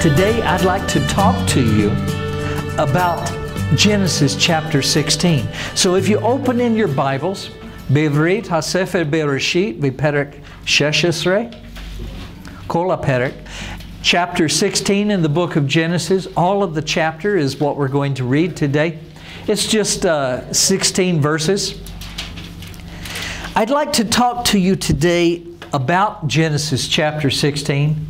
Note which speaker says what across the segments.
Speaker 1: Today I'd like to talk to you about Genesis chapter 16. So if you open in your Bibles, Bevrit HaSefer Bereshit V'Perek Sheshesrei, Kol HaPerek, chapter 16 in the book of Genesis. All of the chapter is what we're going to read today. It's just 16 verses. I'd like to talk to you today about Genesis chapter 16.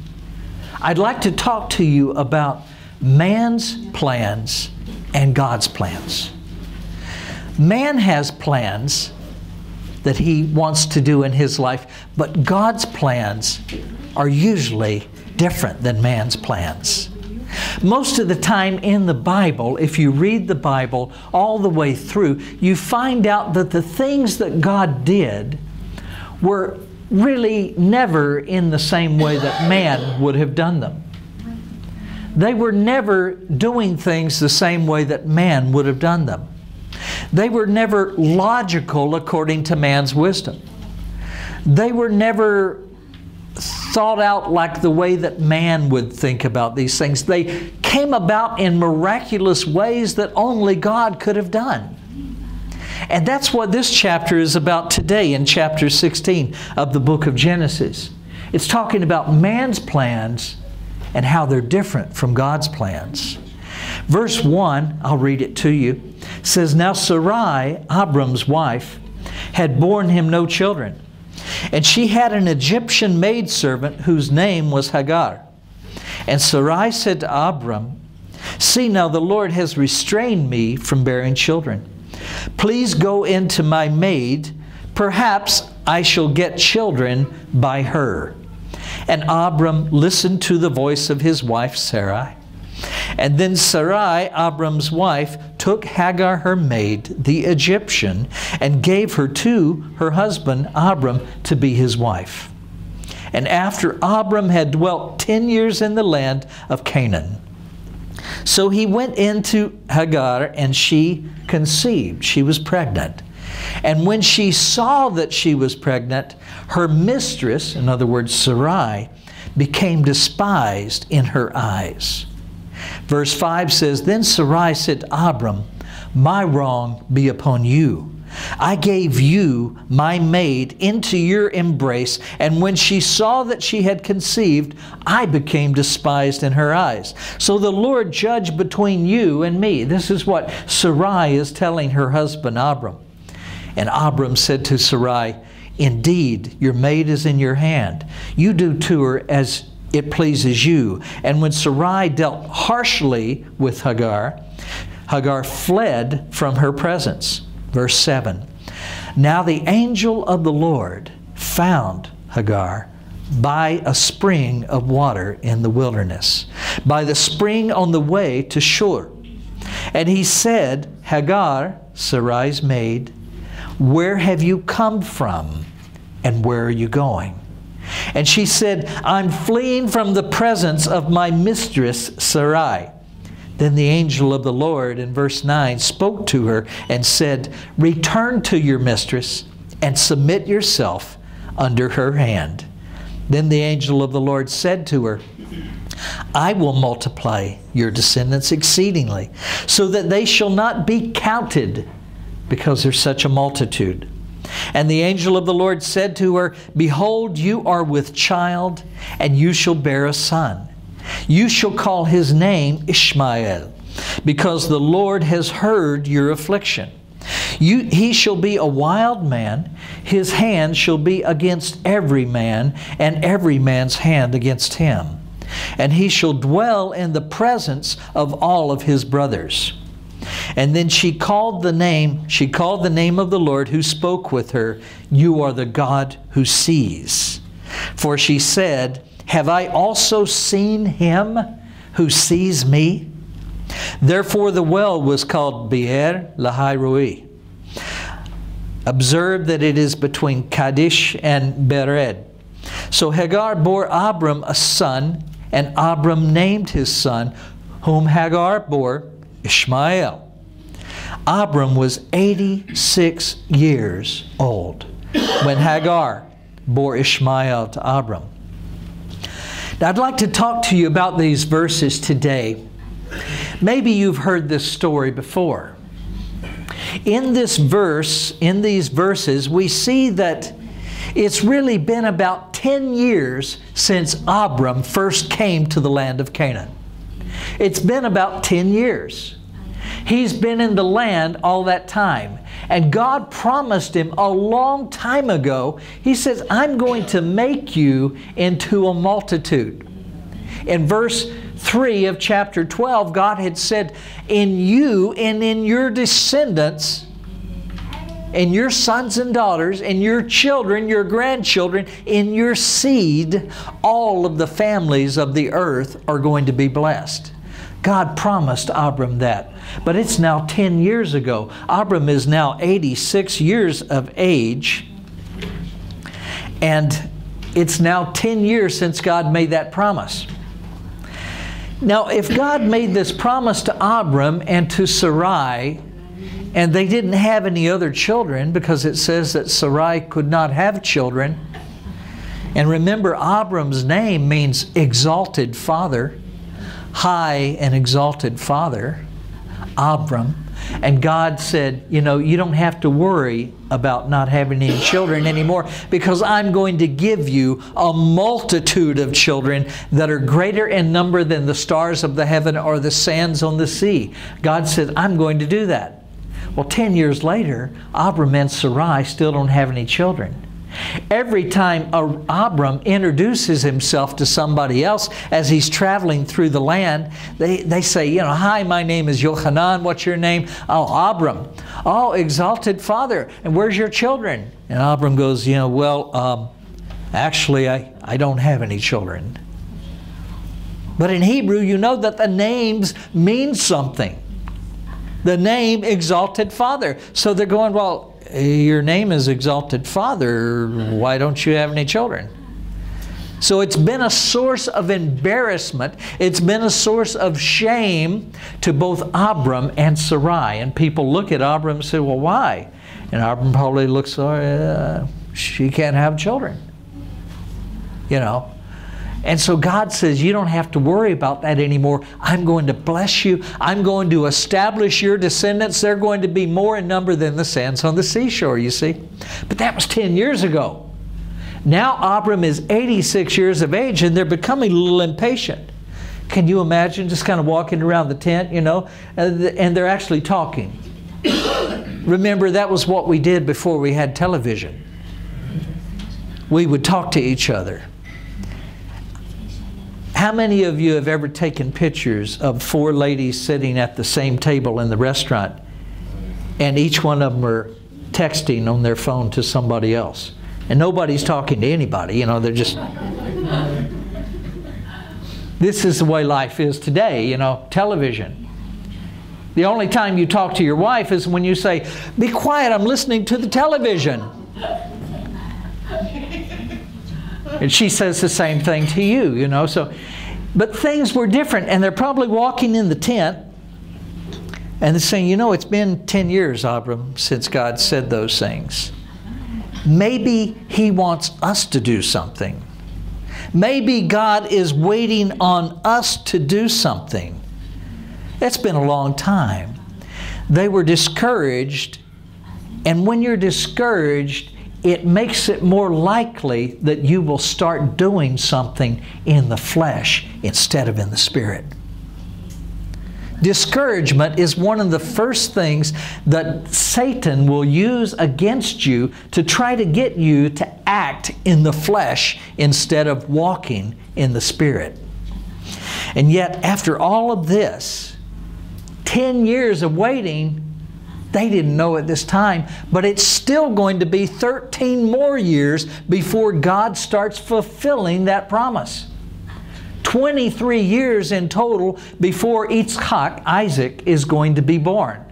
Speaker 1: I'd like to talk to you about man's plans and God's plans. Man has plans that he wants to do in his life, but God's plans are usually different than man's plans. Most of the time in the Bible, if you read the Bible all the way through, you find out that the things that God did were really never in the same way that man would have done them. They were never doing things the same way that man would have done them. They were never logical according to man's wisdom. They were never thought out like the way that man would think about these things. They came about in miraculous ways that only God could have done. And that's what this chapter is about today in chapter 16 of the book of Genesis. It's talking about man's plans and how they're different from God's plans. Verse 1, I'll read it to you, says, Now Sarai, Abram's wife, had borne him no children. And she had an Egyptian maidservant whose name was Hagar. And Sarai said to Abram, See, now the Lord has restrained me from bearing children. Please go into my maid. Perhaps I shall get children by her. And Abram listened to the voice of his wife Sarai. And then Sarai, Abram's wife, took Hagar her maid, the Egyptian, and gave her to her husband Abram to be his wife. And after Abram had dwelt 10 years in the land of Canaan, so he went into Hagar, and she conceived. She was pregnant. And when she saw that she was pregnant, her mistress, in other words Sarai, became despised in her eyes. Verse 5 says, Then Sarai said to Abram, My wrong be upon you. I gave you, my maid, into your embrace, and when she saw that she had conceived, I became despised in her eyes. So the Lord judge between you and me. This is what Sarai is telling her husband Abram. And Abram said to Sarai, Indeed, your maid is in your hand. You do to her as it pleases you. And when Sarai dealt harshly with Hagar, Hagar fled from her presence. Verse 7, Now the angel of the Lord found Hagar by a spring of water in the wilderness, by the spring on the way to Shur. And he said, Hagar, Sarai's maid, where have you come from, and where are you going? And she said, I'm fleeing from the presence of my mistress Sarai. Then the angel of the Lord, in verse 9, spoke to her and said, Return to your mistress and submit yourself under her hand. Then the angel of the Lord said to her, I will multiply your descendants exceedingly, so that they shall not be counted, because there's such a multitude. And the angel of the Lord said to her, Behold, you are with child, and you shall bear a son. You shall call his name Ishmael, because the Lord has heard your affliction. He shall be a wild man. His hand shall be against every man, and every man's hand against him. And he shall dwell in the presence of all of his brothers. And then she called the name of the Lord who spoke with her, You are the God who sees. For she said, Have I also seen him who sees me? Therefore the well was called Be'er Lahai Roi. Observe that it is between Kadesh and Bered. So Hagar bore Abram a son, and Abram named his son, whom Hagar bore, Ishmael. Abram was 86 years old when Hagar bore Ishmael to Abram. Now, I'd like to talk to you about these verses today. Maybe you've heard this story before. In these verses, we see that it's really been about 10 years since Abram first came to the land of Canaan. It's been about 10 years. He's been in the land all that time. And God promised him a long time ago, He says, I'm going to make you into a multitude. In verse 3 of chapter 12, God had said, in you and in your descendants, and your sons and daughters, and your children, your grandchildren, in your seed, all of the families of the earth are going to be blessed. God promised Abram that. But it's now 10 years ago. Abram is now 86 years of age. And it's now 10 years since God made that promise. Now, if God made this promise to Abram and to Sarai, and they didn't have any other children, because it says that Sarai could not have children. And remember, Abram's name means exalted father, high and exalted father, Abram. And God said, you know, you don't have to worry about not having any children anymore, because I'm going to give you a multitude of children that are greater in number than the stars of the heaven or the sands on the sea. God said, I'm going to do that. Well, 10 years later, Abram and Sarai still don't have any children. Every time Abram introduces himself to somebody else as he's traveling through the land, they say, you know, hi, my name is Yochanan. What's your name? Oh, Abram. Oh, exalted father. And where's your children? And Abram goes, you know, well, actually, I don't have any children. But in Hebrew, you know that the names mean something. The name exalted father. So they're going, well, your name is exalted father. Why don't you have any children? So it's been a source of embarrassment. It's been a source of shame to both Abram and Sarai. And people look at Abram and say, well, why? And Abram probably looks, she can't have children. You know. And so God says, you don't have to worry about that anymore. I'm going to bless you. I'm going to establish your descendants. They're going to be more in number than the sands on the seashore, you see. But that was 10 years ago. Now Abram is 86 years of age, and they're becoming a little impatient. Can you imagine just kind of walking around the tent, you know, and they're actually talking? Remember, that was what we did before we had television. We would talk to each other. How many of you have ever taken pictures of 4 ladies sitting at the same table in the restaurant, and each one of them are texting on their phone to somebody else? And nobody's talking to anybody, you know, they're just... This is the way life is today, you know, television. The only time you talk to your wife is when you say, be quiet, I'm listening to the television. And she says the same thing to you, you know. So, but things were different, and they're probably walking in the tent, and they're saying, you know, it's been 10 years, Abram, since God said those things. Maybe He wants us to do something. Maybe God is waiting on us to do something. It's been a long time. They were discouraged, and when you're discouraged, it makes it more likely that you will start doing something in the flesh instead of in the spirit. Discouragement is one of the first things that Satan will use against you to try to get you to act in the flesh instead of walking in the spirit. And yet, after all of this, 10 years of waiting, they didn't know at this time, but it's still going to be 13 more years before God starts fulfilling that promise. 23 years in total before Isaac is going to be born.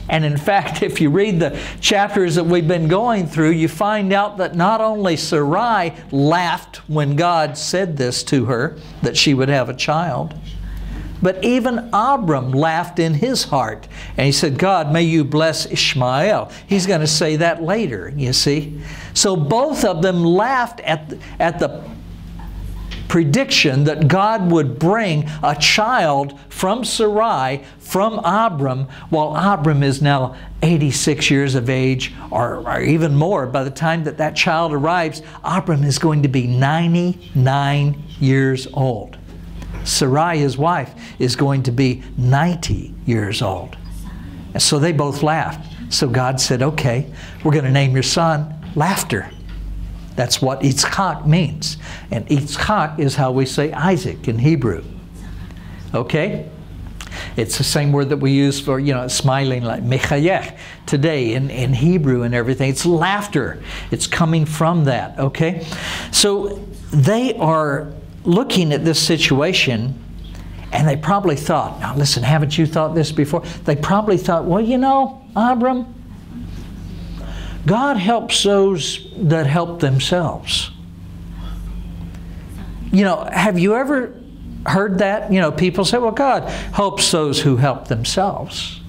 Speaker 1: And in fact, if you read the chapters that we've been going through, you find out that not only Sarai laughed when God said this to her, that she would have a child, but even Abram laughed in his heart. And he said, God, may you bless Ishmael. He's going to say that later, you see. So both of them laughed at the prediction that God would bring a child from Sarai, from Abram, while Abram is now 86 years of age, or even more. By the time that that child arrives, Abram is going to be 99 years old. Sarai, his wife, is going to be 90 years old. And so they both laughed. So God said, okay, we're going to name your son Laughter. That's what Yitzchak means. And Yitzchak is how we say Isaac in Hebrew. Okay? It's the same word that we use for, smiling, like mechayech today in Hebrew and everything. It's laughter. It's coming from that, okay? So they are looking at this situation, and they probably thought, now listen, haven't you thought this before? They probably thought, well, Abram, God helps those that help themselves. Have you ever heard that? People say, well, God helps those who help themselves.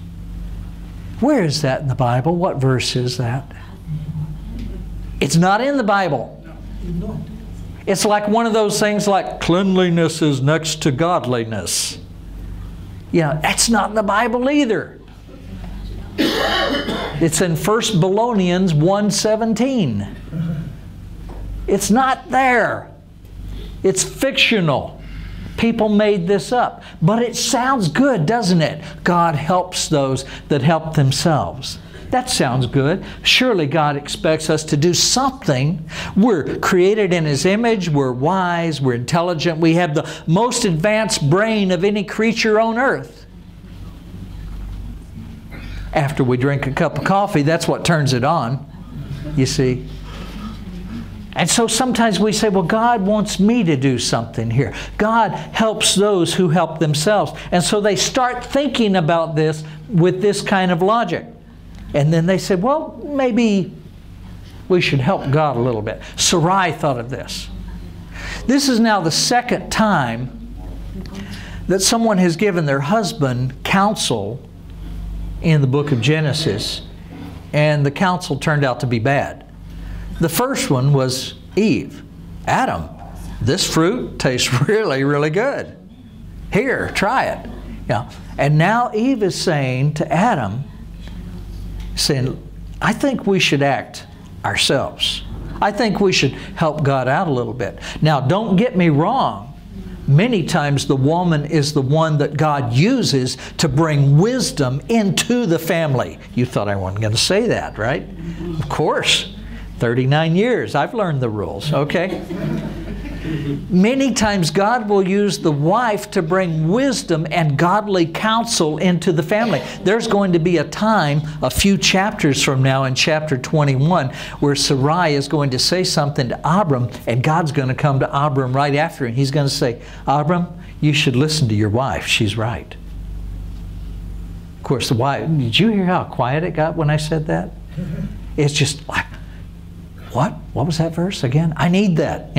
Speaker 1: Where is that in the Bible? What verse is that? It's not in the Bible. It's like one of those things like cleanliness is next to godliness. That's not in the Bible either. It's in 1 Thessalonians 1:17. It's not there. It's fictional. People made this up. But it sounds good, doesn't it? God helps those that help themselves. That sounds good. Surely God expects us to do something. We're created in His image. We're wise. We're intelligent. We have the most advanced brain of any creature on earth. After we drink a cup of coffee, that's what turns it on, you see. And so sometimes we say, well, God wants me to do something here. God helps those who help themselves. And so they start thinking about this with this kind of logic. And then they said, well, maybe we should help God a little bit. Sarai thought of this. This is now the second time that someone has given their husband counsel in the book of Genesis, and the counsel turned out to be bad. The first one was Eve. Adam, this fruit tastes really, really good. Here, try it. And now Eve is saying to Adam, I think we should act ourselves. I think we should help God out a little bit. Now, don't get me wrong. Many times the woman is the one that God uses to bring wisdom into the family. You thought I wasn't going to say that, right? Of course. 39 years. I've learned the rules, okay? Many times God will use the wife to bring wisdom and godly counsel into the family. There's going to be a time, a few chapters from now in chapter 21, where Sarai is going to say something to Abram, and God's going to come to Abram right after, and He's going to say, Abram, you should listen to your wife. She's right. Of course, the wife, did you hear how quiet it got when I said that? It's just like, what? What was that verse again? I need that,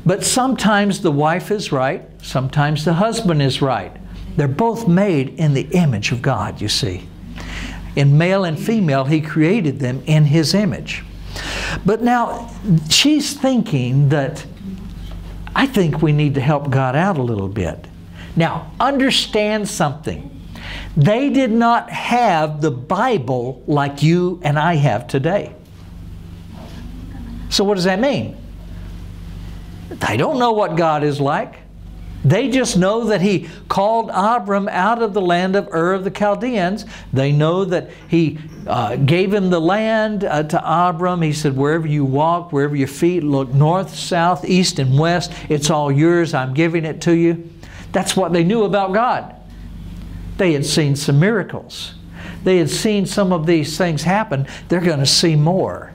Speaker 1: But sometimes the wife is right. Sometimes the husband is right. They're both made in the image of God, you see. In male and female, He created them in His image. But now, she's thinking that, I think we need to help God out a little bit. Now, understand something. They did not have the Bible like you and I have today. So what does that mean? They don't know what God is like. They just know that He called Abram out of the land of Ur of the Chaldeans. They know that He gave him the land to Abram. He said, wherever you walk, wherever your feet look, north, south, east, and west, it's all yours. I'm giving it to you. That's what they knew about God. They had seen some miracles. They had seen some of these things happen. They're going to see more.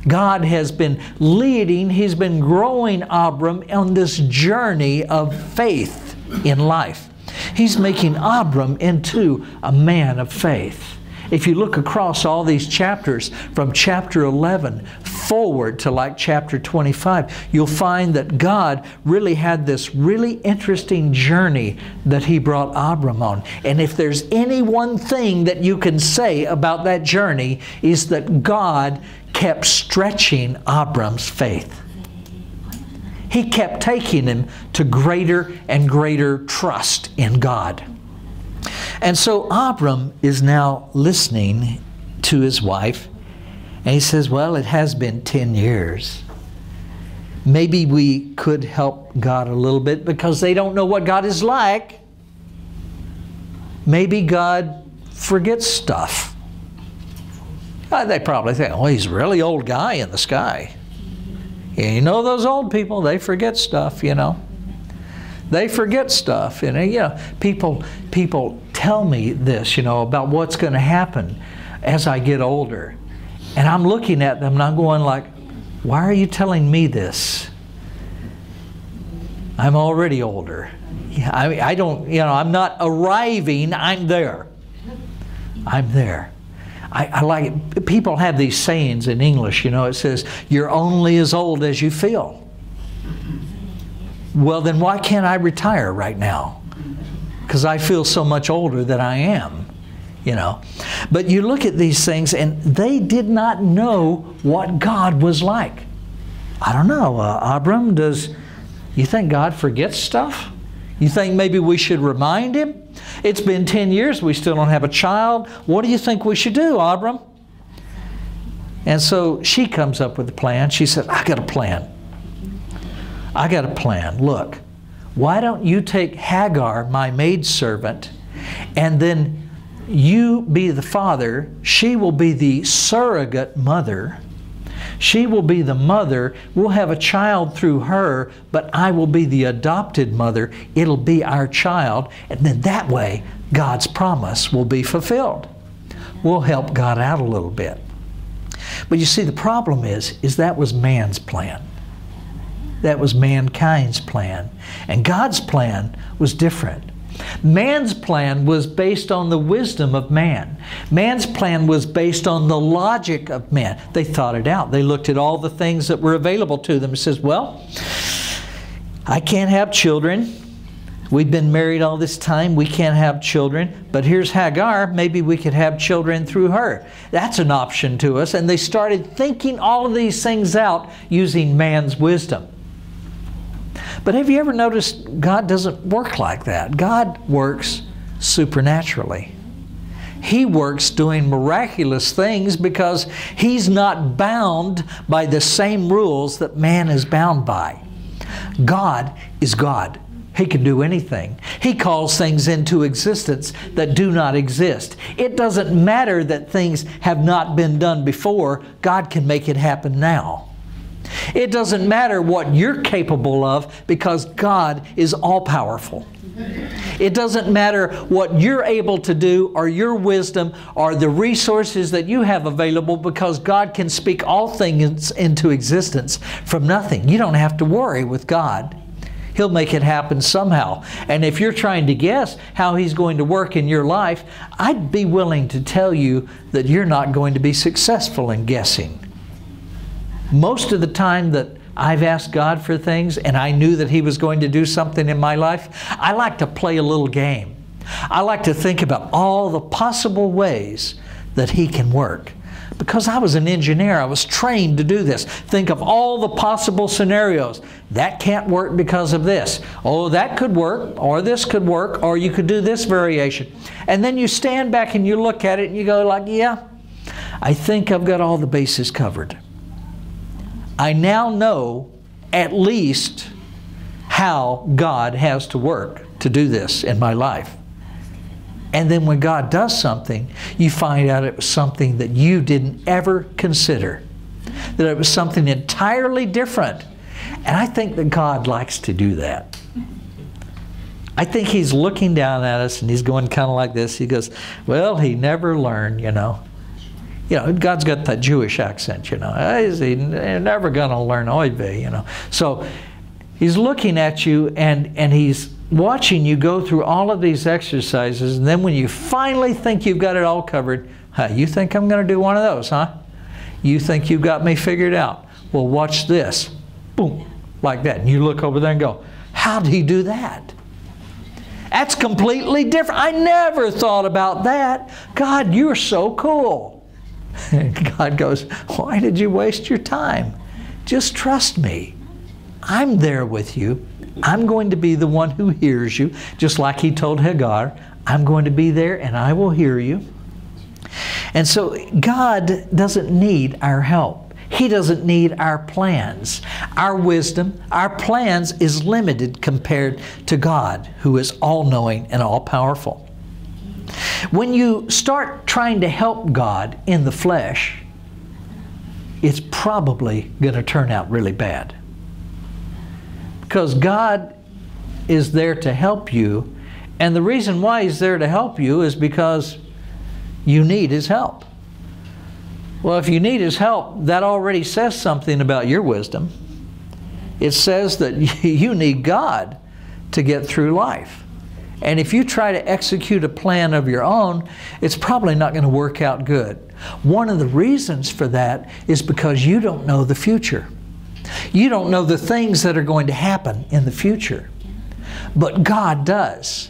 Speaker 1: God has been leading, He's been growing Abram on this journey of faith in life. He's making Abram into a man of faith. If you look across all these chapters, from chapter 11 forward to like chapter 25, you'll find that God really had this really interesting journey that He brought Abram on. And if there's any one thing that you can say about that journey, is that God kept stretching Abram's faith. He kept taking him to greater and greater trust in God. And so Abram is now listening to his wife, and he says, well, it has been 10 years. Maybe we could help God a little bit because they don't know what God is like. Maybe God forgets stuff. They probably think, oh, he's a really old guy in the sky. And you know those old people, they forget stuff, you know. They forget stuff. And you know, people tell me this, you know, about what's going to happen as I get older. And I'm looking at them and I'm going like, why are you telling me this? I'm already older. I don't, you know, I'm not arriving, I'm there. I'm there. I like it. People have these sayings in English, you know, it says, you're only as old as you feel. Well, then why can't I retire right now? Because I feel so much older than I am, you know. But you look at these things and they did not know what God was like. I don't know, Abram, you think God forgets stuff? You think maybe we should remind him? It's been 10 years, we still don't have a child. What do you think we should do, Abram? And so she comes up with a plan. She said, I got a plan. I got a plan. Look, why don't you take Hagar, my maidservant, and then you be the father, she will be the surrogate mother. She will be the mother. We'll have a child through her, but I will be the adopted mother. It'll be our child. And then that way, God's promise will be fulfilled. We'll help God out a little bit. But you see, the problem is that was man's plan. That was mankind's plan. And God's plan was different. Man's plan was based on the wisdom of man. Man's plan was based on the logic of man. They thought it out. They looked at all the things that were available to them and says, well, I can't have children. We've been married all this time. We can't have children. But here's Hagar. Maybe we could have children through her. That's an option to us. And they started thinking all of these things out using man's wisdom. But have you ever noticed God doesn't work like that? God works supernaturally. He works doing miraculous things because He's not bound by the same rules that man is bound by. God is God. He can do anything. He calls things into existence that do not exist. It doesn't matter that things have not been done before. God can make it happen now. It doesn't matter what you're capable of because God is all-powerful. It doesn't matter what you're able to do or your wisdom or the resources that you have available because God can speak all things into existence from nothing. You don't have to worry with God. He'll make it happen somehow. And if you're trying to guess how He's going to work in your life, I'd be willing to tell you that you're not going to be successful in guessing. Most of the time that I've asked God for things and I knew that He was going to do something in my life, I like to play a little game. I like to think about all the possible ways that He can work. Because I was an engineer, I was trained to do this. Think of all the possible scenarios. That can't work because of this. Oh, that could work, or this could work, or you could do this variation. And then you stand back and you look at it and you go like, yeah, I think I've got all the bases covered. I now know at least how God has to work to do this in my life. And then when God does something, you find out it was something that you didn't ever consider. That it was something entirely different. And I think that God likes to do that. I think He's looking down at us and He's going kind of like this. He goes, well, he never learned, you know. You know, God's got that Jewish accent, you know. He's never going to learn Oive, you know. So He's looking at you and He's watching you go through all of these exercises. And then when you finally think you've got it all covered, you think I'm going to do one of those, huh? You think you've got me figured out. Well, watch this. Boom, like that. And you look over there and go, how did He do that? That's completely different. I never thought about that. God, you're so cool. And God goes, why did you waste your time? Just trust me. I'm there with you. I'm going to be the one who hears you, just like he told Hagar. I'm going to be there and I will hear you. And so God doesn't need our help. He doesn't need our plans. Our wisdom, our plans is limited compared to God, who is all-knowing and all-powerful. When you start trying to help God in the flesh, it's probably going to turn out really bad. Because God is there to help you, and the reason why He's there to help you is because you need His help. Well, if you need His help, that already says something about your wisdom. It says that you need God to get through life. And if you try to execute a plan of your own, it's probably not going to work out good. One of the reasons for that is because you don't know the future. You don't know the things that are going to happen in the future. But God does.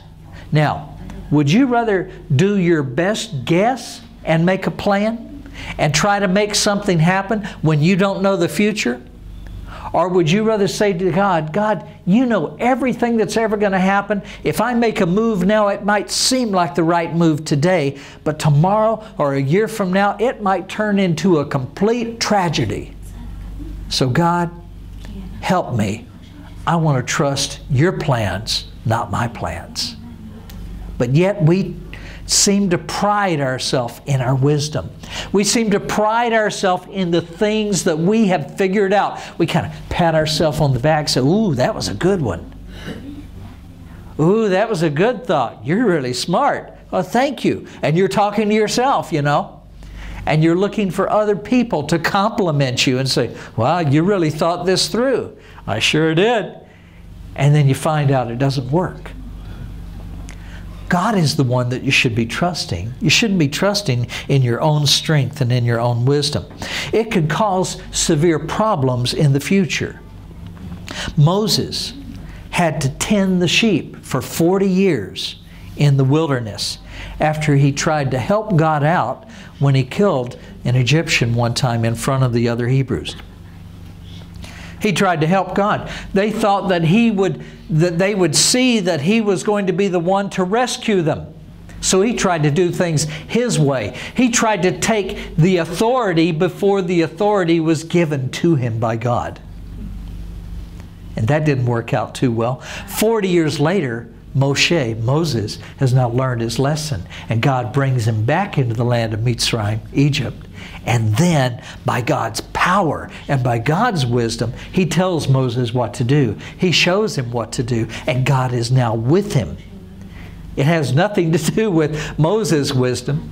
Speaker 1: Now, would you rather do your best guess and make a plan and try to make something happen when you don't know the future? Or would you rather say to God, God, you know everything that's ever going to happen. If I make a move now, it might seem like the right move today, but tomorrow or a year from now, it might turn into a complete tragedy. So God, help me. I want to trust your plans, not my plans. But yet we seem to pride ourselves in our wisdom. We seem to pride ourselves in the things that we have figured out. We kind of pat ourselves on the back and say, ooh, that was a good one. Ooh, that was a good thought. You're really smart. Well, thank you. And you're talking to yourself, you know. And you're looking for other people to compliment you and say, well, you really thought this through. I sure did. And then you find out it doesn't work. God is the one that you should be trusting. You shouldn't be trusting in your own strength and in your own wisdom. It could cause severe problems in the future. Moses had to tend the sheep for 40 years in the wilderness after he tried to help God out when he killed an Egyptian one time in front of the other Hebrews. He tried to help God. They thought that they would see that he was going to be the one to rescue them. So he tried to do things his way. He tried to take the authority before the authority was given to him by God. And that didn't work out too well. 40 years later, Moses, has now learned his lesson. And God brings him back into the land of Mitzrayim, Egypt. And then, by God's power and by God's wisdom, He tells Moses what to do. He shows him what to do. And God is now with him. It has nothing to do with Moses' wisdom.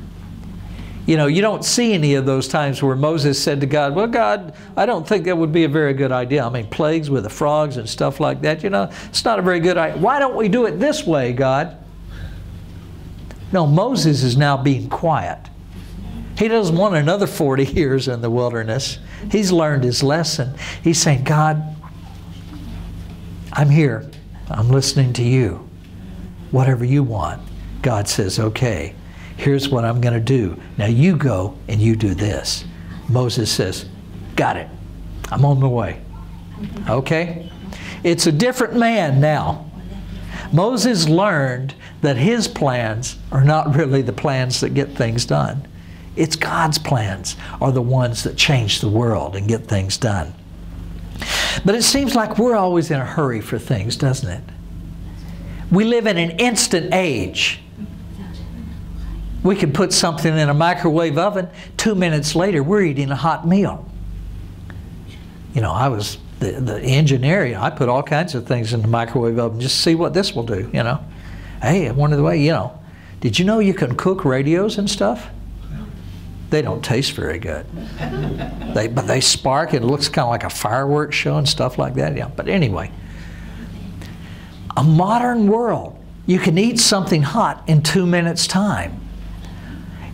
Speaker 1: You know, you don't see any of those times where Moses said to God, well, God, I don't think that would be a very good idea. I mean, plagues with the frogs and stuff like that, you know, it's not a very good idea. Why don't we do it this way, God? No, Moses is now being quiet. He doesn't want another 40 years in the wilderness. He's learned his lesson. He's saying, God, I'm here. I'm listening to you. Whatever you want. God says, okay, here's what I'm going to do. Now you go and you do this. Moses says, got it. I'm on my way. Okay? It's a different man now. Moses learned that his plans are not really the plans that get things done. It's God's plans are the ones that change the world and get things done. But it seems like we're always in a hurry for things, doesn't it? We live in an instant age. We could put something in a microwave oven. 2 minutes later, we're eating a hot meal. You know, I was the engineer. I put all kinds of things in the microwave oven just to see what this will do, you know. Hey, one of the way, you know, did you know you can cook radios and stuff? They don't taste very good. But they spark. It looks kind of like a fireworks show and stuff like that. Yeah. But anyway, a modern world, you can eat something hot in 2 minutes' time.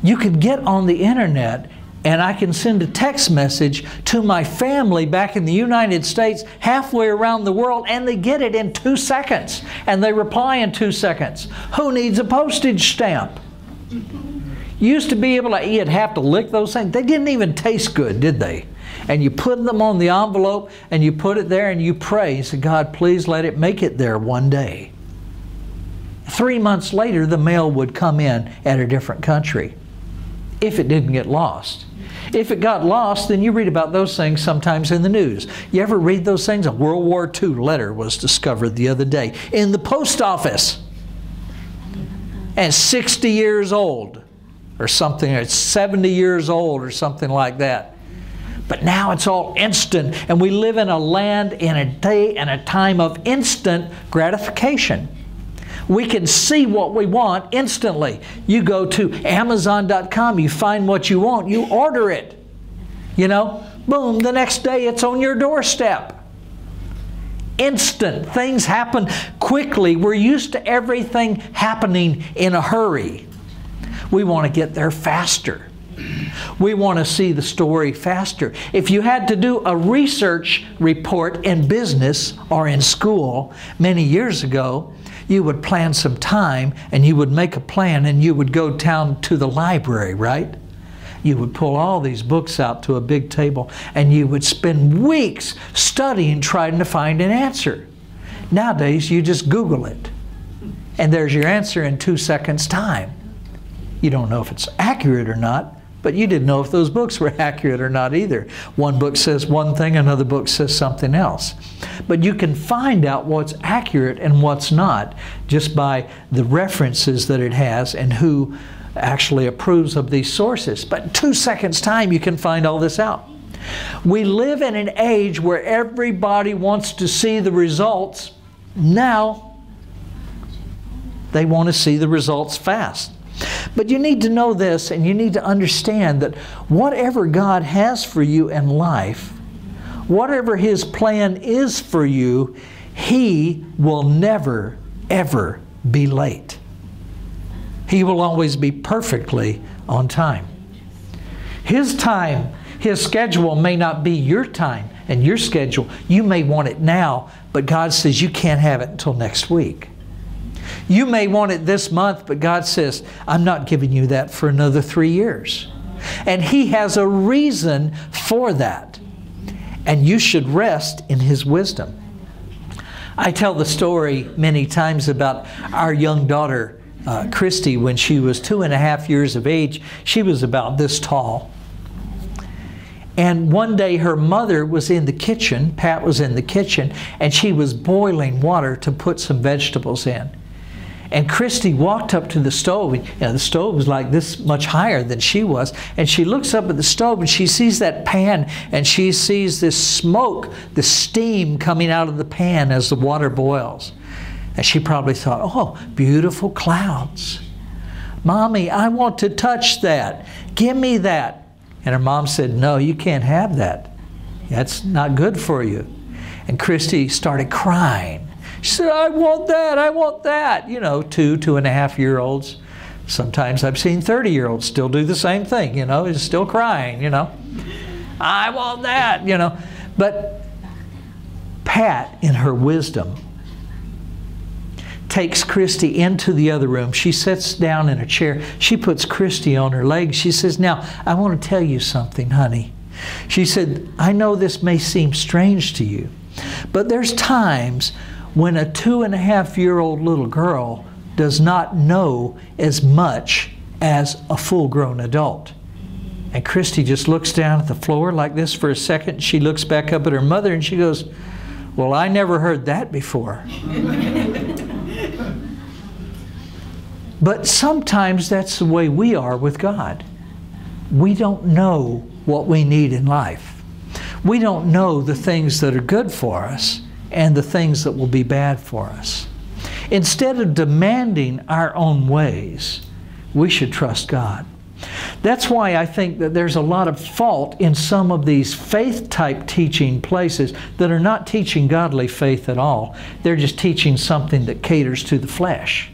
Speaker 1: You can get on the internet and I can send a text message to my family back in the United States, halfway around the world, and they get it in 2 seconds. And they reply in 2 seconds. Who needs a postage stamp? You used to be able to, you'd have to lick those things. They didn't even taste good, did they? And you put them on the envelope and you put it there and you pray. You say, God, please let it make it there one day. 3 months later, the mail would come in at a different country if it didn't get lost. If it got lost, then you read about those things sometimes in the news. You ever read those things? A World War II letter was discovered the other day in the post office. And 60 years old or something, or 70 years old or something like that. But now it's all instant, and we live in a land, in a day, and a time of instant gratification. We can see what we want instantly. You go to Amazon.com, you find what you want, you order it. You know, boom, the next day it's on your doorstep. Instant. Things happen quickly. We're used to everything happening in a hurry. We want to get there faster. We want to see the story faster. If you had to do a research report in business or in school many years ago, you would plan some time and you would make a plan and you would go down to the library, right? You would pull all these books out to a big table and you would spend weeks studying, trying to find an answer. Nowadays, you just Google it and there's your answer in 2 seconds' time. You don't know if it's accurate or not, but you didn't know if those books were accurate or not either. One book says one thing, another book says something else. But you can find out what's accurate and what's not just by the references that it has and who actually approves of these sources. But in 2 seconds' time, you can find all this out. We live in an age where everybody wants to see the results now. They want to see the results fast. But you need to know this, and you need to understand that whatever God has for you in life, whatever His plan is for you, He will never, ever be late. He will always be perfectly on time. His time, His schedule may not be your time and your schedule. You may want it now, but God says you can't have it until next week. You may want it this month, but God says, I'm not giving you that for another 3 years. And He has a reason for that. And you should rest in His wisdom. I tell the story many times about our young daughter, Christy, when she was 2.5 years of age. She was about this tall. And one day her mother was in the kitchen, Pat was in the kitchen, and she was boiling water to put some vegetables in. And Christy walked up to the stove. You know, the stove was like this much higher than she was. And she looks up at the stove and she sees that pan and she sees this smoke, the steam coming out of the pan as the water boils. And she probably thought, oh, beautiful clouds. Mommy, I want to touch that. Give me that. And her mom said, no, you can't have that. That's not good for you. And Christy started crying. She said, I want that, I want that. You know, 2.5-year-olds. Sometimes I've seen 30-year-olds still do the same thing, you know, is still crying, you know. I want that, you know. But Pat, in her wisdom, takes Christy into the other room. She sits down in a chair. She puts Christy on her legs. She says, now, I want to tell you something, honey. She said, I know this may seem strange to you, but there's times when a 2.5-year-old little girl does not know as much as a full-grown adult. And Christy just looks down at the floor like this for a second. She looks back up at her mother and she goes, well, I never heard that before. But sometimes that's the way we are with God. We don't know what we need in life. We don't know the things that are good for us and the things that will be bad for us. Instead of demanding our own ways, we should trust God. That's why I think that there's a lot of fault in some of these faith-type teaching places that are not teaching godly faith at all. They're just teaching something that caters to the flesh.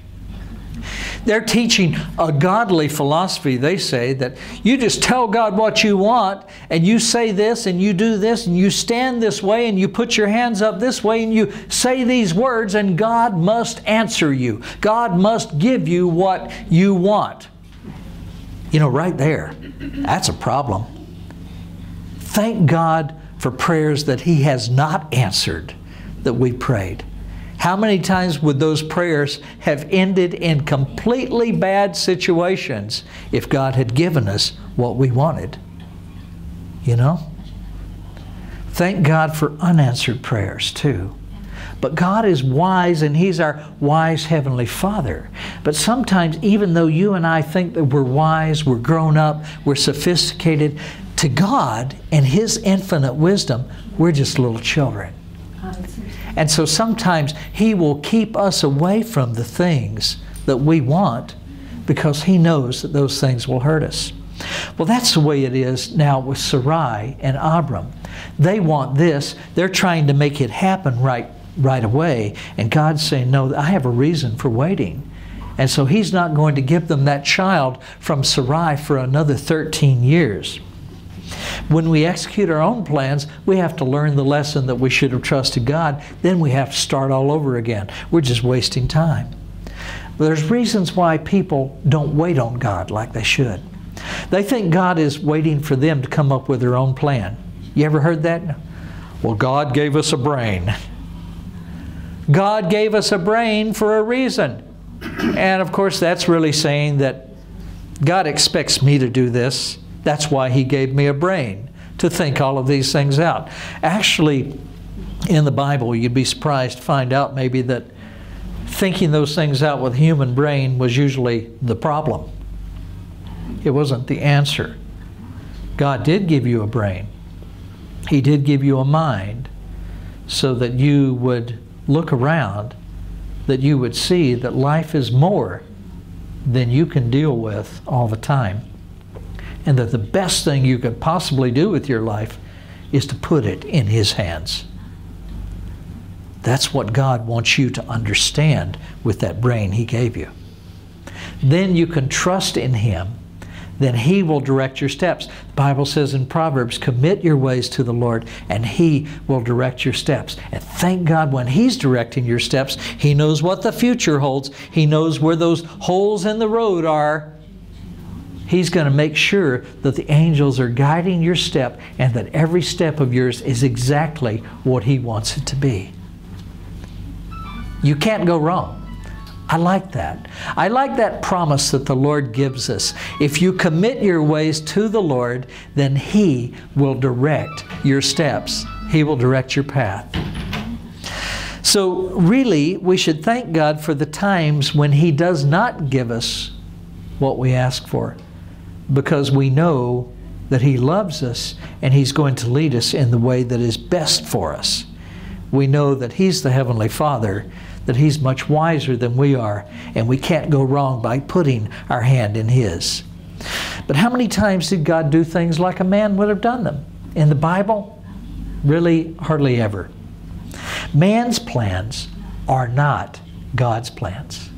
Speaker 1: They're teaching a godly philosophy. They say that you just tell God what you want and you say this and you do this and you stand this way and you put your hands up this way and you say these words and God must answer you. God must give you what you want. You know, right there, that's a problem. Thank God for prayers that He has not answered that we prayed. How many times would those prayers have ended in completely bad situations if God had given us what we wanted? You know? Thank God for unanswered prayers too. But God is wise, and He's our wise Heavenly Father. But sometimes, even though you and I think that we're wise, we're grown up, we're sophisticated, to God and His infinite wisdom, we're just little children. And so sometimes He will keep us away from the things that we want because He knows that those things will hurt us. Well, that's the way it is now with Sarai and Abram. They want this. They're trying to make it happen right away. And God's saying, no, I have a reason for waiting. And so He's not going to give them that child from Sarai for another 13 years. When we execute our own plans, we have to learn the lesson that we should have trusted God. Then we have to start all over again. We're just wasting time. But there's reasons why people don't wait on God like they should. They think God is waiting for them to come up with their own plan. You ever heard that? Well, God gave us a brain. God gave us a brain for a reason. And of course, that's really saying that God expects me to do this. That's why He gave me a brain, to think all of these things out. Actually, in the Bible, you'd be surprised to find out maybe that thinking those things out with a human brain was usually the problem. It wasn't the answer. God did give you a brain. He did give you a mind so that you would look around, that you would see that life is more than you can deal with all the time. And that the best thing you could possibly do with your life is to put it in His hands. That's what God wants you to understand with that brain He gave you. Then you can trust in Him. Then He will direct your steps. The Bible says in Proverbs, commit your ways to the Lord, and He will direct your steps. And thank God when He's directing your steps, He knows what the future holds. He knows where those holes in the road are. He's going to make sure that the angels are guiding your step and that every step of yours is exactly what He wants it to be. You can't go wrong. I like that. I like that promise that the Lord gives us. If you commit your ways to the Lord, then He will direct your steps. He will direct your path. So really, we should thank God for the times when He does not give us what we ask for, because we know that He loves us and He's going to lead us in the way that is best for us. We know that He's the Heavenly Father, that He's much wiser than we are, and we can't go wrong by putting our hand in His. But how many times did God do things like a man would have done them? In the Bible, really hardly ever. Man's plans are not God's plans.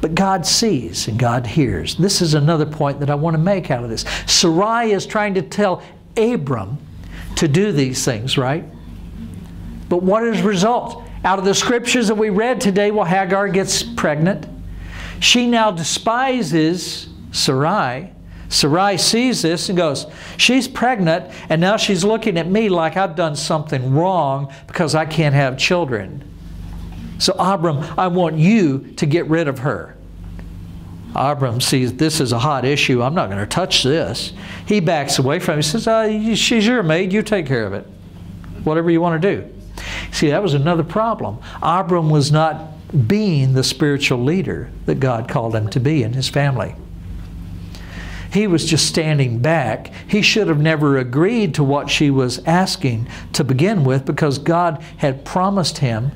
Speaker 1: But God sees and God hears. This is another point that I want to make out of this. Sarai is trying to tell Abram to do these things, right? But what is the result? Out of the scriptures that we read today, well, Hagar gets pregnant. She now despises Sarai. Sarai sees this and goes, she's pregnant, and now she's looking at me like I've done something wrong because I can't have children. So Abram, I want you to get rid of her. Abram sees this is a hot issue. I'm not going to touch this. He backs away from it. He says, she's your maid. You take care of it. Whatever you want to do. See, that was another problem. Abram was not being the spiritual leader that God called him to be in his family. He was just standing back. He should have never agreed to what she was asking to begin with, because God had promised him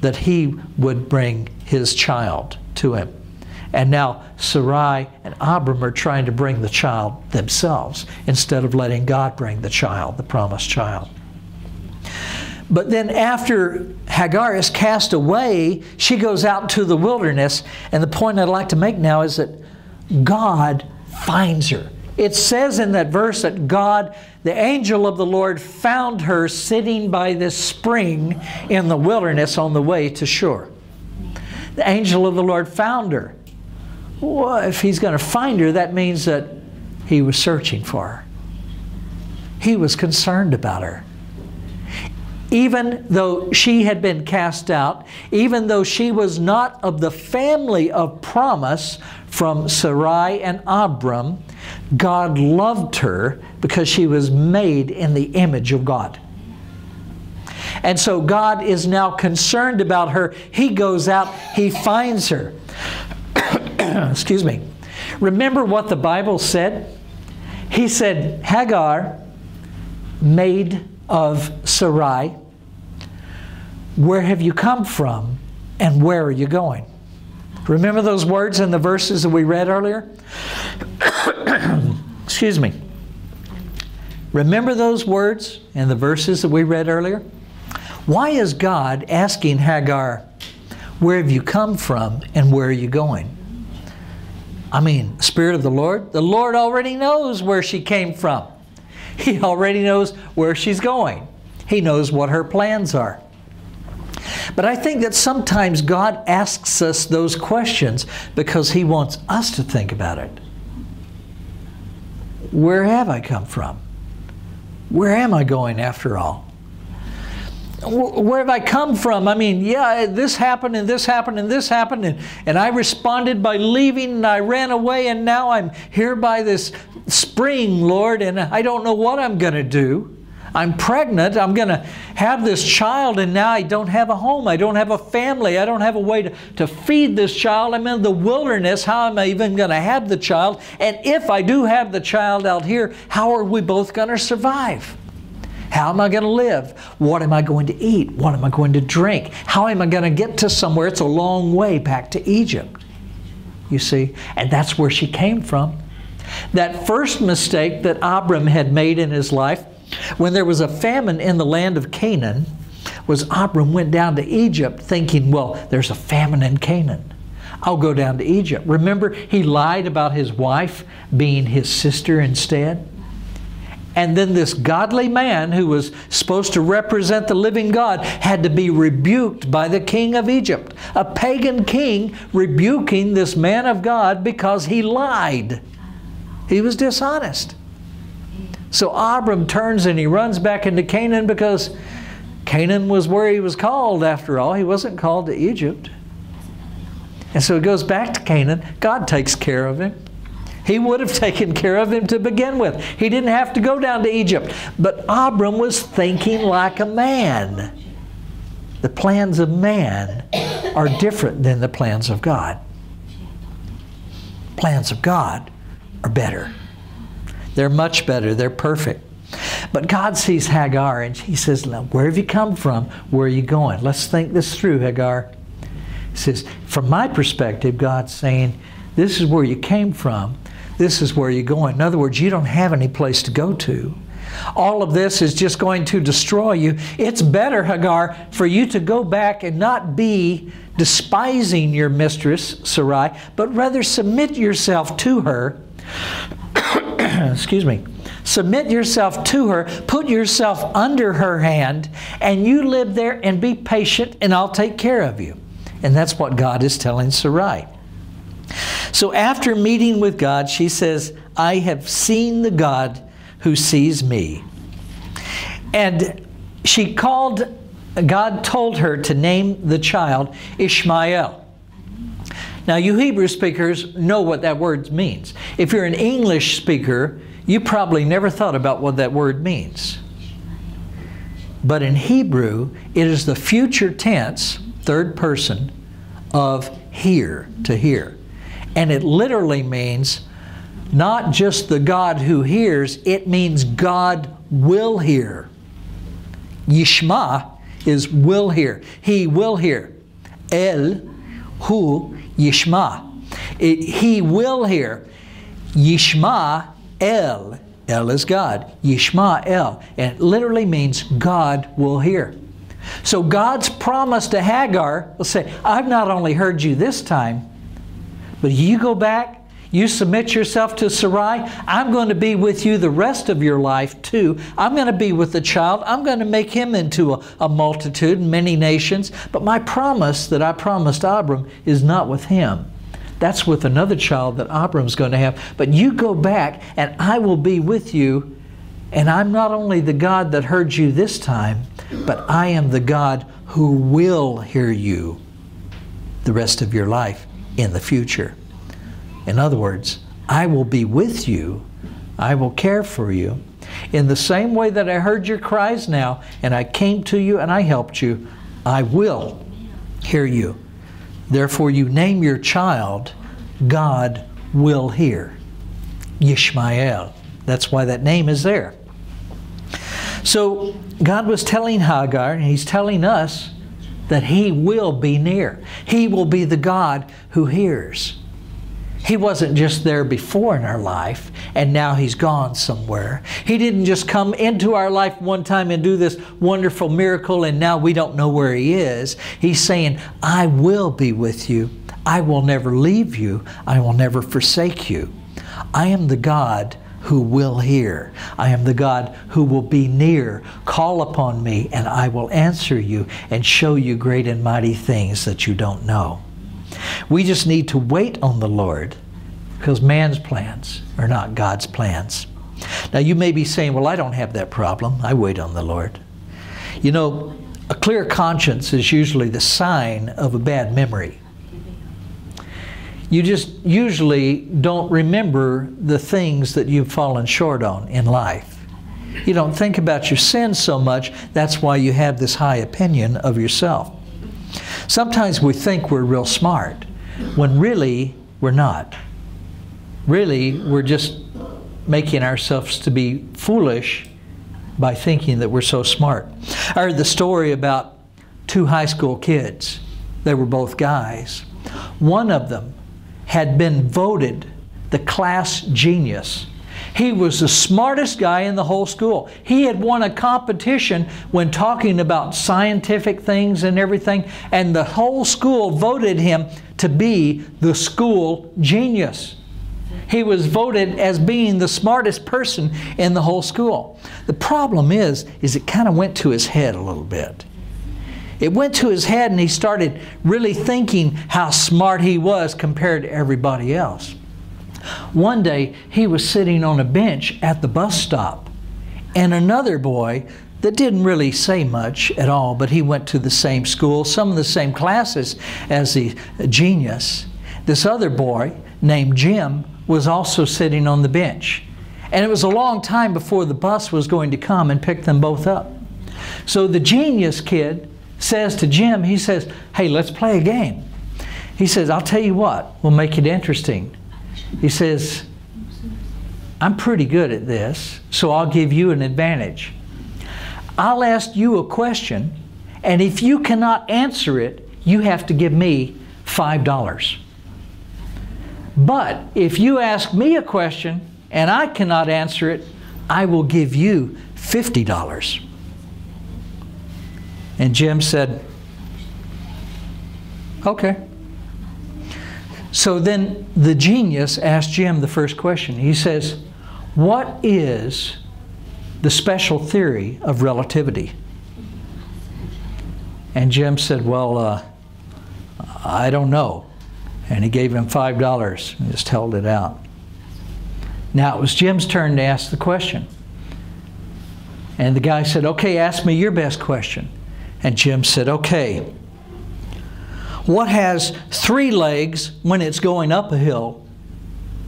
Speaker 1: that He would bring His child to him. And now Sarai and Abram are trying to bring the child themselves instead of letting God bring the child, the promised child. But then after Hagar is cast away, she goes out into the wilderness. And the point I'd like to make now is that God finds her. It says in that verse that God, the angel of the Lord, found her sitting by this spring in the wilderness on the way to Shur. The angel of the Lord found her. Well, if He's going to find her, that means that He was searching for her. He was concerned about her. Even though she had been cast out, even though she was not of the family of promise from Sarai and Abram, God loved her because she was made in the image of God. And so God is now concerned about her. He goes out, He finds her. Excuse me. Remember what the Bible said? He said, Hagar, maid of Sarai, where have you come from and where are you going? Remember those words in the verses that we read earlier? Excuse me. Remember those words in the verses that we read earlier? Why is God asking Hagar, where have you come from and where are you going? I mean, Spirit of the Lord already knows where she came from. He already knows where she's going. He knows what her plans are. But I think that sometimes God asks us those questions because He wants us to think about it. Where have I come from? Where am I going after all? Where have I come from? I mean, yeah, this happened and this happened and this happened and I responded by leaving and I ran away and now I'm here by this spring, Lord, and I don't know what I'm going to do. I'm pregnant. I'm going to have this child and now I don't have a home. I don't have a family. I don't have a way to feed this child. I'm in the wilderness. How am I even going to have the child? And if I do have the child out here, how are we both going to survive? How am I going to live? What am I going to eat? What am I going to drink? How am I going to get to somewhere? It's a long way back to Egypt, you see. And that's where she came from. That first mistake that Abram had made in his life, when there was a famine in the land of Canaan, was Abram went down to Egypt thinking, well, there's a famine in Canaan. I'll go down to Egypt. Remember, he lied about his wife being his sister instead. And then this godly man who was supposed to represent the living God had to be rebuked by the king of Egypt. A pagan king rebuking this man of God because he lied. He was dishonest. So Abram turns and he runs back into Canaan because Canaan was where he was called after all. He wasn't called to Egypt. And so he goes back to Canaan. God takes care of him. He would have taken care of him to begin with. He didn't have to go down to Egypt. But Abram was thinking like a man. The plans of man are different than the plans of God. Plans of God are better. They're much better. They're perfect. But God sees Hagar and He says, now, where have you come from? Where are you going? Let's think this through, Hagar. He says, from my perspective, God's saying, this is where you came from. This is where you're going. In other words, you don't have any place to go to. All of this is just going to destroy you. It's better, Hagar, for you to go back and not be despising your mistress, Sarai, but rather submit yourself to her. Excuse me. Submit yourself to her, put yourself under her hand, and you live there and be patient, and I'll take care of you. And that's what God is telling Sarai. So after meeting with God, she says, I have seen the God who sees me. And God told her to name the child Ishmael. Now, you Hebrew speakers know what that word means. If you're an English speaker, you probably never thought about what that word means. But in Hebrew, it is the future tense, third person, of hear, to hear. And it literally means not just the God who hears, it means God will hear. Yishma is will hear. He will hear. El, hu, Yishma. He will hear. Yishma, El. El is God. Yishma, El. And it literally means God will hear. So God's promise to Hagar will say, I've not only heard you this time, but you go back, you submit yourself to Sarai, I'm going to be with you the rest of your life too. I'm going to be with the child. I'm going to make him into a multitude, many nations. But my promise that I promised Abram is not with him. That's with another child that Abram's going to have. But you go back and I will be with you And I'm not only the God that heard you this time, but I am the God who will hear you the rest of your life in the future. In other words, I will be with you. I will care for you. In the same way that I heard your cries now, and I came to you and I helped you, I will hear you. Therefore, you name your child, God will hear. Yishmael. That's why that name is there. So God was telling Hagar, and He's telling us, that He will be near. He will be the God who hears. He wasn't just there before in our life, and now He's gone somewhere. He didn't just come into our life one time and do this wonderful miracle, and now we don't know where He is. He's saying, I will be with you. I will never leave you. I will never forsake you. I am the God who will hear. I am the God who will be near. Call upon me, and I will answer you and show you great and mighty things that you don't know. We just need to wait on the Lord, because man's plans are not God's plans. Now you may be saying, well, I don't have that problem. I wait on the Lord. You know, a clear conscience is usually the sign of a bad memory. You just usually don't remember the things that you've fallen short on in life. You don't think about your sins so much. That's why you have this high opinion of yourself. Sometimes we think we're real smart, when really we're not. Really, we're just making ourselves to be foolish by thinking that we're so smart. I heard the story about two high school kids. They were both guys. One of them had been voted the class genius. He was the smartest guy in the whole school. He had won a competition when talking about scientific things and everything, and the whole school voted him to be the school genius. He was voted as being the smartest person in the whole school. The problem is it kind of went to his head a little bit. It went to his head, and he started really thinking how smart he was compared to everybody else. One day, he was sitting on a bench at the bus stop, and another boy that didn't really say much at all, but he went to the same school, some of the same classes as the genius. This other boy, named Jim, was also sitting on the bench. And it was a long time before the bus was going to come and pick them both up. So the genius kid says to Jim, he says, hey, let's play a game. He says, I'll tell you what, we'll make it interesting. He says, I'm pretty good at this, so I'll give you an advantage. I'll ask you a question, and if you cannot answer it, you have to give me $5. But if you ask me a question and I cannot answer it, I will give you $50. And Jim said, okay. So then the genius asked Jim the first question. He says, what is the special theory of relativity? And Jim said, well, I don't know. And he gave him $5 and just held it out. Now it was Jim's turn to ask the question. And the guy said, okay, ask me your best question. And Jim said, okay, what has 3 legs when it's going up a hill,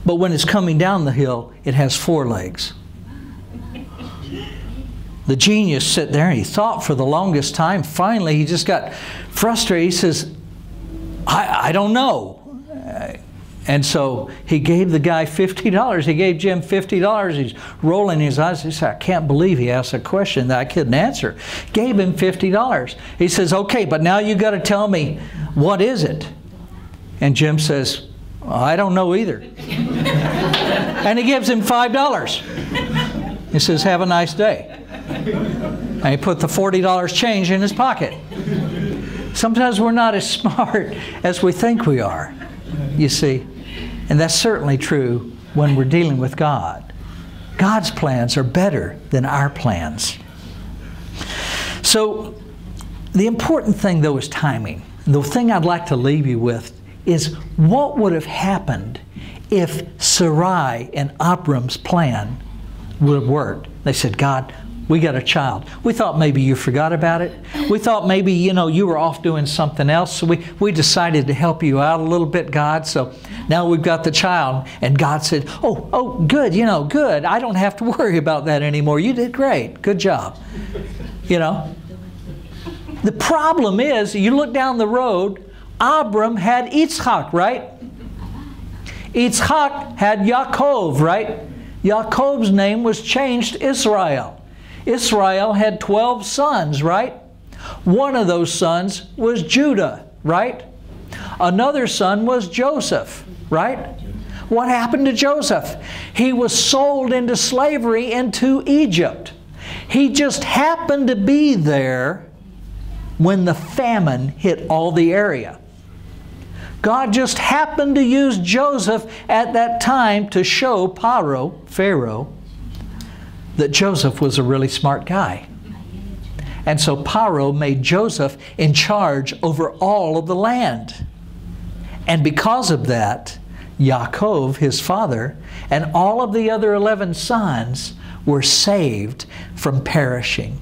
Speaker 1: but when it's coming down the hill, it has 4 legs? The genius sat there and he thought for the longest time. Finally, he just got frustrated. He says, I don't know. And so he gave the guy $50. He gave Jim $50. He's rolling his eyes. He said, I can't believe he asked a question that I couldn't answer. Gave him $50. He says, okay, but now you got to tell me, what is it? And Jim says, well, I don't know either. And he gives him $5. He says, have a nice day. And he put the $40 change in his pocket. Sometimes we're not as smart as we think we are, you see. And that's certainly true when we're dealing with God. God's plans are better than our plans. So the important thing, though, is timing. The thing I'd like to leave you with is what would have happened if Sarai and Abram's plan would have worked. They said, God, we got a child. We thought maybe you forgot about it. We thought maybe, you were off doing something else. So we decided to help you out a little bit, God. So now we've got the child. And God said, oh, good, good. I don't have to worry about that anymore. You did great. Good job. The problem is, you look down the road, Abram had Yitzchak, right? Yitzchak had Yaakov, right? Yaakov's name was changed to Israel. Israel had 12 sons, right? One of those sons was Judah, right? Another son was Joseph, right? What happened to Joseph? He was sold into slavery into Egypt. He just happened to be there when the famine hit all the area. God just happened to use Joseph at that time to show Pharaoh, that Joseph was a really smart guy. And so Pharaoh made Joseph in charge over all of the land. And because of that, Yaakov, his father, and all of the other 11 sons were saved from perishing.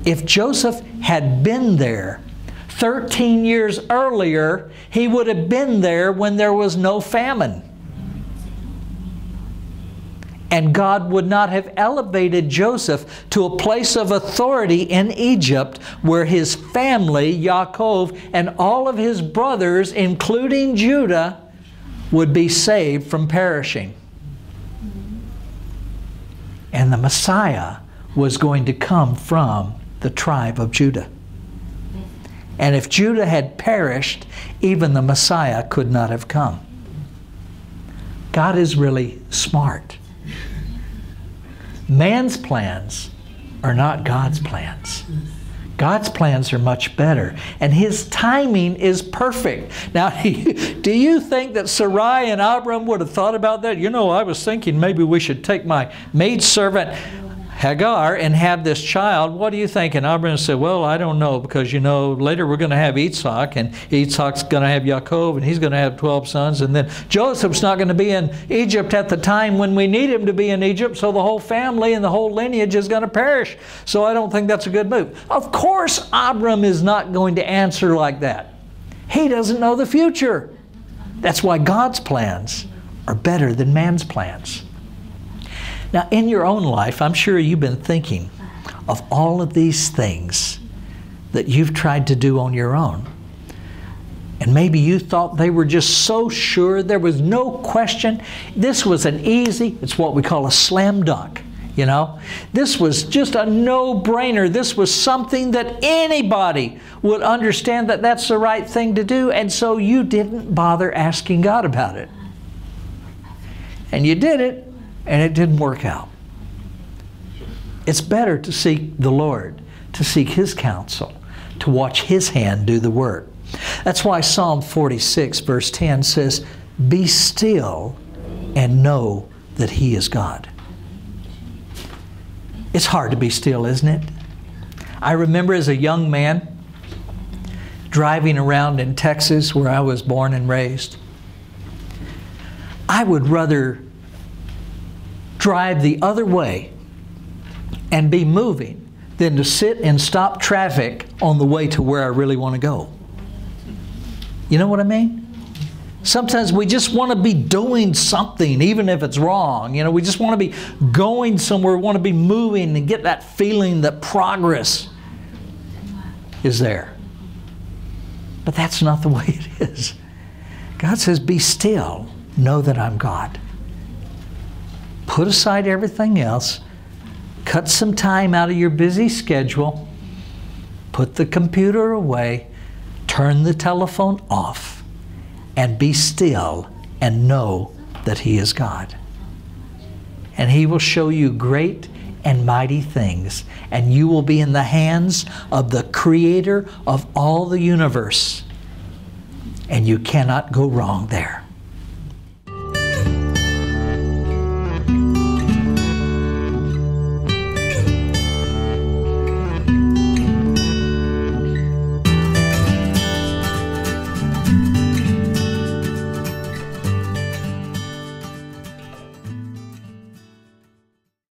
Speaker 1: If Joseph had been there 13 years earlier, he would have been there when there was no famine. And God would not have elevated Joseph to a place of authority in Egypt where his family, Yaakov, and all of his brothers, including Judah, would be saved from perishing. And the Messiah was going to come from the tribe of Judah. And if Judah had perished, even the Messiah could not have come. God is really smart. Man's plans are not God's plans. God's plans are much better, and His timing is perfect. Now, do you think that Sarai and Abram would have thought about that? I was thinking maybe we should take my maidservant Hagar and have this child. What do you think? And Abram said, well, I don't know, because later we're going to have Yitzhak, and Yitzhak's going to have Yaakov, and he's going to have 12 sons, and then Joseph's not going to be in Egypt at the time when we need him to be in Egypt, so the whole family and the whole lineage is going to perish. So I don't think that's a good move. Of course, Abram is not going to answer like that. He doesn't know the future. That's why God's plans are better than man's plans. Now, in your own life, I'm sure you've been thinking of all of these things that you've tried to do on your own. And maybe you thought they were just so sure, there was no question. This was an easy, it's what we call a slam dunk, This was just a no-brainer. This was something that anybody would understand that that's the right thing to do, and so you didn't bother asking God about it. And you did it, and it didn't work out. It's better to seek the Lord, to seek His counsel, to watch His hand do the work. That's why Psalm 46 verse 10 says, "Be still and know that He is God." It's hard to be still, isn't it? I remember as a young man driving around in Texas, where I was born and raised. I would rather drive the other way and be moving than to sit and stop traffic on the way to where I really want to go. You know what I mean? Sometimes we just want to be doing something, even if it's wrong. We just want to be going somewhere, we want to be moving and get that feeling that progress is there. But that's not the way it is. God says, be still, know that I'm God. Put aside everything else. Cut some time out of your busy schedule. Put the computer away. Turn the telephone off. And be still and know that He is God. And He will show you great and mighty things. And you will be in the hands of the Creator of all the universe. And you cannot go wrong there.